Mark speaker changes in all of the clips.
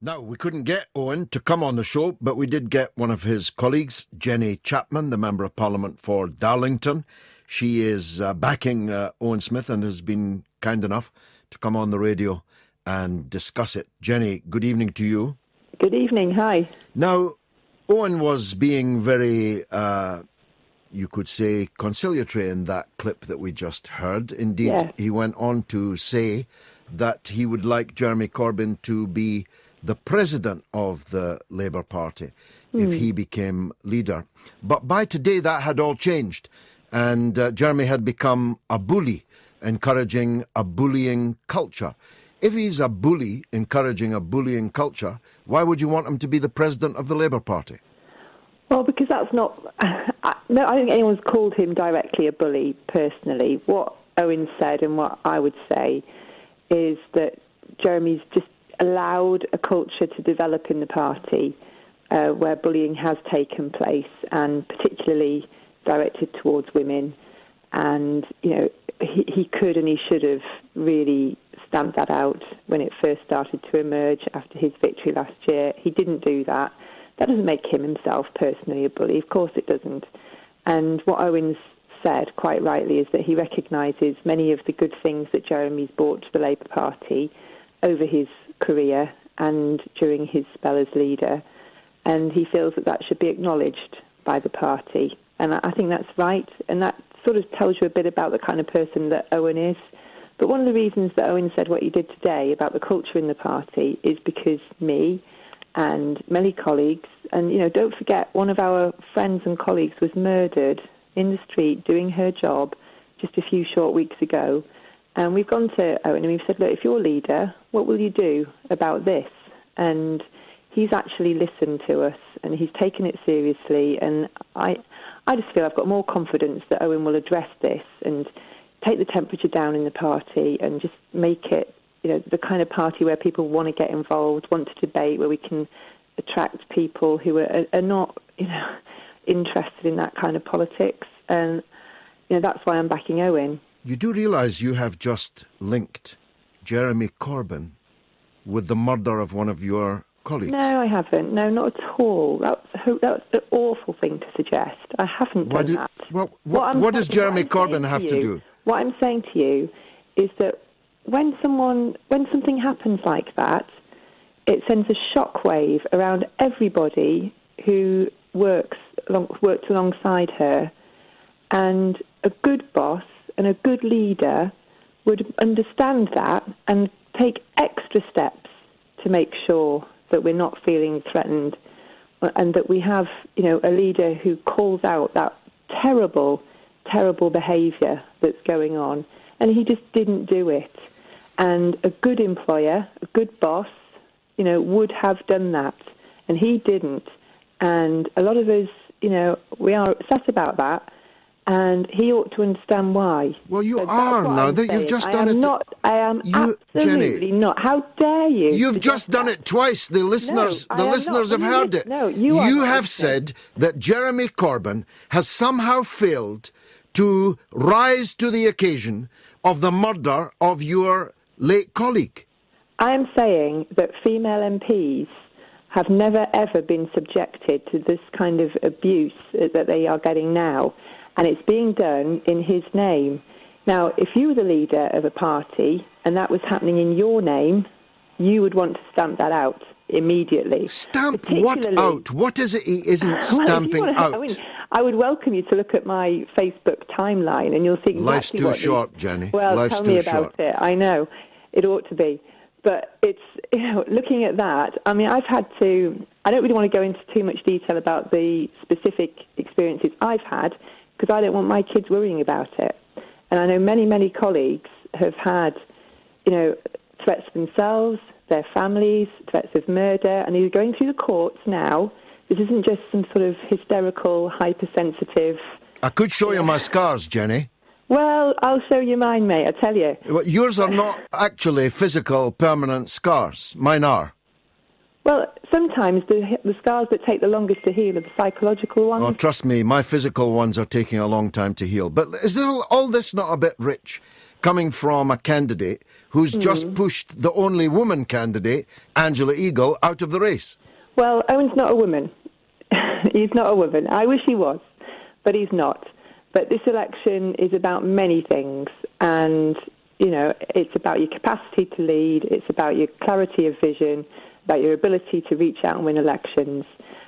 Speaker 1: Now, we couldn't get Owen to come on the show, but we did get one of his colleagues, Jenny Chapman, the Member of Parliament for Darlington. She is backing Owen Smith and has been kind enough to come on the radio and discuss it. Jenny, good evening to you.
Speaker 2: Good evening, hi.
Speaker 1: Now, Owen was being very, you could say, conciliatory in that clip that we just heard. Indeed,
Speaker 2: Yeah.
Speaker 1: He went on to say that he would like Jeremy Corbyn to be the president of the Labour Party if he became leader. But by today, that had all changed. And Jeremy had become a bully, encouraging a bullying culture. If he's a bully, encouraging a bullying culture, why would you want him to be the president of the Labour Party?
Speaker 2: Well, because that's not... No, I don't think anyone's called him directly a bully, personally. What Owen said and what I would say is that Jeremy's just allowed a culture to develop in the party where bullying has taken place, and particularly directed towards women. And, you know, he could and he should have really stamped that out when it first started to emerge after his victory last year. He didn't do that. That doesn't make him himself personally a bully. Of course it doesn't. And what Owen's said, quite rightly, is that he recognises many of the good things that Jeremy's brought to the Labour Party over his career and during his spell as leader. And he feels that that should be acknowledged by the party. And I think that's right. And that sort of tells you a bit about the kind of person that Owen is. But one of the reasons that Owen said what he did today about the culture in the party is because me and many colleagues, and, you know, don't forget, one of our friends and colleagues was murdered in the street doing her job just a few short weeks ago. And we've gone to Owen and we've said, look, if you're leader, what will you do about this? And he's actually listened to us and he's taken it seriously. And I just feel I've got more confidence that Owen will address this and take the temperature down in the party and just make it, you know, the kind of party where people want to get involved, want to debate, where we can attract people who are not, you know, interested in that kind of politics. And, you know, that's why I'm backing Owen.
Speaker 1: You do realise you have just linked Jeremy Corbyn with the murder of one of your colleagues?
Speaker 2: No, I haven't. No, not at all. That's an awful thing to suggest. I haven't done that.
Speaker 1: Well, what does Jeremy Corbyn have to do?
Speaker 2: What I'm saying to you is that when something happens like that, it sends a shockwave around everybody who worked alongside her. And a good boss and a good leader would understand that and take extra steps to make sure that we're not feeling threatened and that we have, you know, a leader who calls out that terrible, terrible behaviour that's going on. And he just didn't do it. And a good employer, a good boss, you know, would have done that. And he didn't. And a lot of us, you know, we are upset about that. And he ought to understand why.
Speaker 1: Well, you are now. You've just done it.
Speaker 2: I am absolutely
Speaker 1: Jenny,
Speaker 2: not. How dare you?
Speaker 1: You've just done it twice. The listeners have heard it.
Speaker 2: No, you
Speaker 1: have said that Jeremy Corbyn has somehow failed to rise to the occasion of the murder of your late colleague.
Speaker 2: I am saying that female MPs have never, ever been subjected to this kind of abuse that they are getting now. And it's being done in his name. Now, if you were the leader of a party and that was happening in your name, you would want to stamp that out immediately.
Speaker 1: Stamp what out? What is it he isn't stamping out?
Speaker 2: I would welcome you to look at my Facebook timeline and you'll see exactly
Speaker 1: Life's too short, Jenny.
Speaker 2: Well,
Speaker 1: Life's
Speaker 2: tell me
Speaker 1: too
Speaker 2: about
Speaker 1: short.
Speaker 2: it. I know. It ought to be. But it's, you know, looking at that, I mean, I don't really want to go into too much detail about the specific experiences I've had, because I don't want my kids worrying about it. And I know many, many colleagues have had, you know, threats themselves, their families, threats of murder, and they're going through the courts now. This isn't just some sort of hysterical, hypersensitive...
Speaker 1: I could show you my scars, Jenny.
Speaker 2: Well, I'll show you mine, mate, I tell you.
Speaker 1: Well, yours are not actually physical, permanent scars. Mine are.
Speaker 2: Well, sometimes the scars that take the longest to heal are the psychological ones.
Speaker 1: Oh, trust me, my physical ones are taking a long time to heal. But is all this not a bit rich? coming from a candidate who's just pushed the only woman candidate, Angela Eagle, out of the race.
Speaker 2: Well, Owen's not a woman. He's not a woman. I wish he was, but he's not. But this election is about many things, and, you know, it's about your capacity to lead, it's about your clarity of vision, about your ability to reach out and win elections.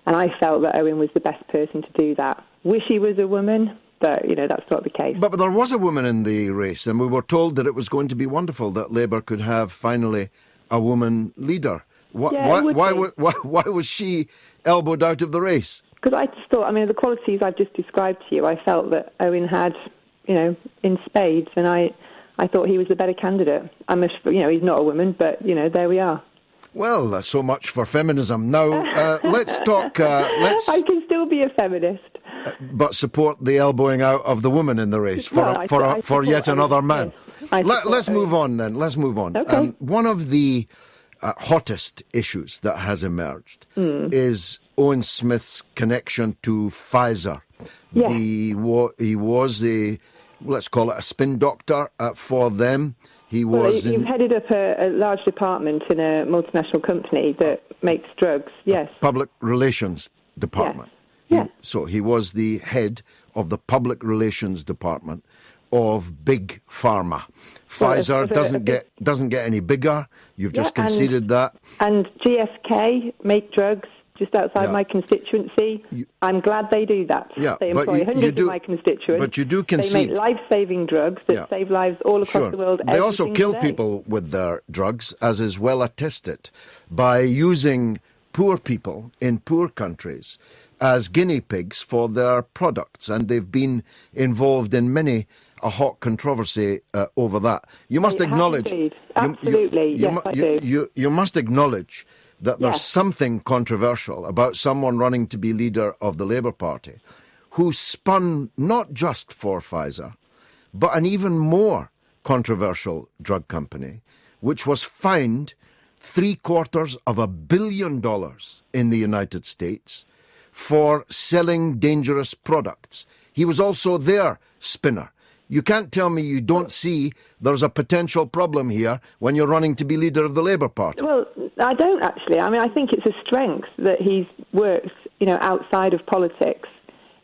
Speaker 2: And I felt that Owen was the best person to do that. Wish he was a woman, but, you know, that's not the case.
Speaker 1: But there was a woman in the race, and we were told that it was going to be wonderful that Labour could have finally a woman leader. Why was she elbowed out of the race?
Speaker 2: Because I just thought, I mean, the qualities I've just described to you, I felt that Owen had, you know, in spades, and I thought he was the better candidate. He's not a woman, but, you know, there we are.
Speaker 1: Well, so much for feminism. Now, let's talk...
Speaker 2: I can still be a feminist.
Speaker 1: But support the elbowing out of the woman in the race for yet another man.
Speaker 2: Yes,
Speaker 1: Let's move on then. Let's move on.
Speaker 2: Okay.
Speaker 1: One of the hottest issues that has emerged is Owen Smith's connection to Pfizer.
Speaker 2: Yeah.
Speaker 1: He was let's call it a spin doctor for them.
Speaker 2: You've headed up a large department in a multinational company that makes drugs, yes.
Speaker 1: Public relations department.
Speaker 2: Yes.
Speaker 1: So he was the head of the public relations department of Big Pharma. Pfizer doesn't get any bigger. You've just conceded that. And
Speaker 2: GSK make drugs just outside my constituency. I'm glad they do that.
Speaker 1: Yeah,
Speaker 2: they employ hundreds of my constituents.
Speaker 1: But you do concede.
Speaker 2: They make life-saving drugs that save lives all across the world.
Speaker 1: They also kill people with their drugs, as is well attested, by using poor people in poor countries as guinea pigs for their products. And they've been involved in many a hot controversy over that. You must acknowledge...
Speaker 2: Absolutely, yes, I do.
Speaker 1: You must acknowledge that there's something controversial about someone running to be leader of the Labour Party who spun not just for Pfizer, but an even more controversial drug company, which was fined $750 million in the United States for selling dangerous products. He was also their spinner. You can't tell me you don't see there's a potential problem here when you're running to be leader of the Labour Party.
Speaker 2: Well, I don't actually. I mean, I think it's a strength that he's worked, you know, outside of politics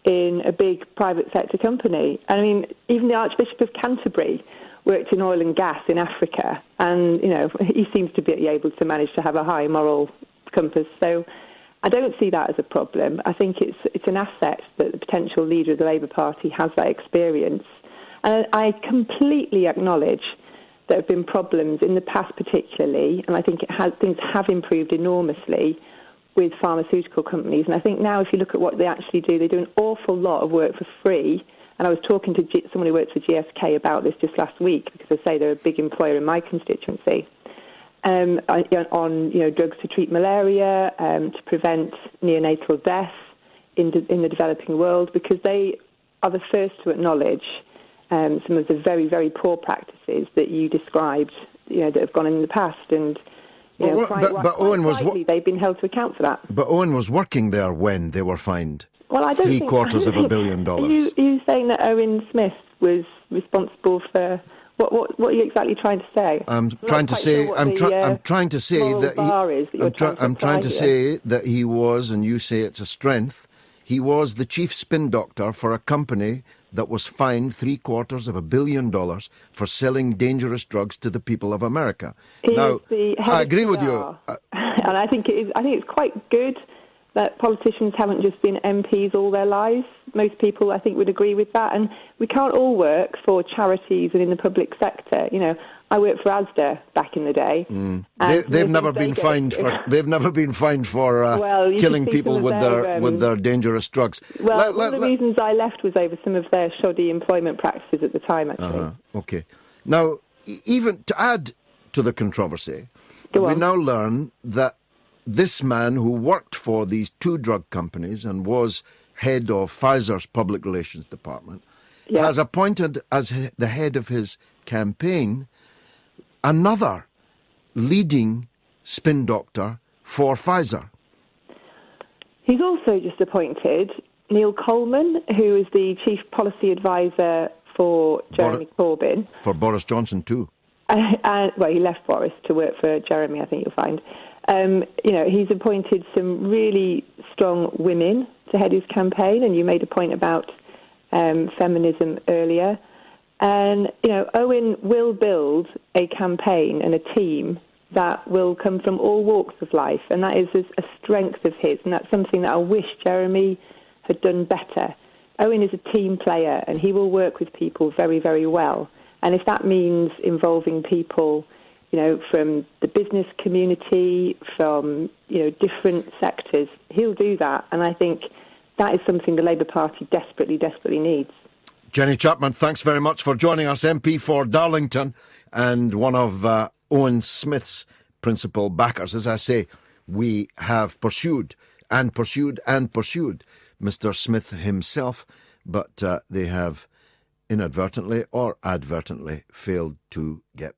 Speaker 2: in a big private sector company. I mean, even the Archbishop of Canterbury worked in oil and gas in Africa, and, you know, he seems to be able to manage to have a high moral compass. So I don't see that as a problem. I think it's an asset that the potential leader of the Labour Party has that experience. And I completely acknowledge there have been problems in the past particularly, and I think things have improved enormously with pharmaceutical companies. And I think now if you look at what they actually do, they do an awful lot of work for free. And I was talking to someone who works for GSK about this just last week, because I say they're a big employer in my constituency, on drugs to treat malaria, to prevent neonatal death in the developing world, because they are the first to acknowledge some of the very, very poor practices that you described, you know, that have gone in the past, and Owen was they've been held to account for that.
Speaker 1: But Owen was working there when they were fined.
Speaker 2: Well, I don't
Speaker 1: $750 million.
Speaker 2: Are you saying that Owen Smith was responsible for what are you exactly trying to say?
Speaker 1: I'm trying to say that he was, and you say it's a strength. He was the chief spin doctor for a company that was fined $750 million for selling dangerous drugs to the people of America. Now, I agree with you,
Speaker 2: and I think it's quite good that politicians haven't just been MPs all their lives. Most people, I think, would agree with that. And we can't all work for charities and in the public sector. You know, I worked for ASDA back in the day.
Speaker 1: They've never been fined for killing people with their dangerous drugs.
Speaker 2: Well, one of the reasons I left was over some of their shoddy employment practices at the time, actually.
Speaker 1: Okay. Now, even to add to the controversy, we now learn that this man who worked for these two drug companies and was head of Pfizer's public relations department has appointed as the head of his campaign another leading spin doctor for Pfizer.
Speaker 2: He's also just appointed Neil Coleman, who is the chief policy advisor for Jeremy Corbyn.
Speaker 1: For Boris Johnson too.
Speaker 2: Well, he left Boris to work for Jeremy, I think you'll find. He's appointed some really strong women to head his campaign, and you made a point about feminism earlier. And, Owen will build a campaign and a team that will come from all walks of life, and that is a strength of his, and that's something that I wish Jeremy had done better. Owen is a team player, and he will work with people very, very well. And if that means involving people, from the business community, from, different sectors, he'll do that. And I think that is something the Labour Party desperately, desperately needs.
Speaker 1: Jenny Chapman, thanks very much for joining us, MP for Darlington and one of Owen Smith's principal backers. As I say, we have pursued Mr. Smith himself, but they have inadvertently or advertently failed to get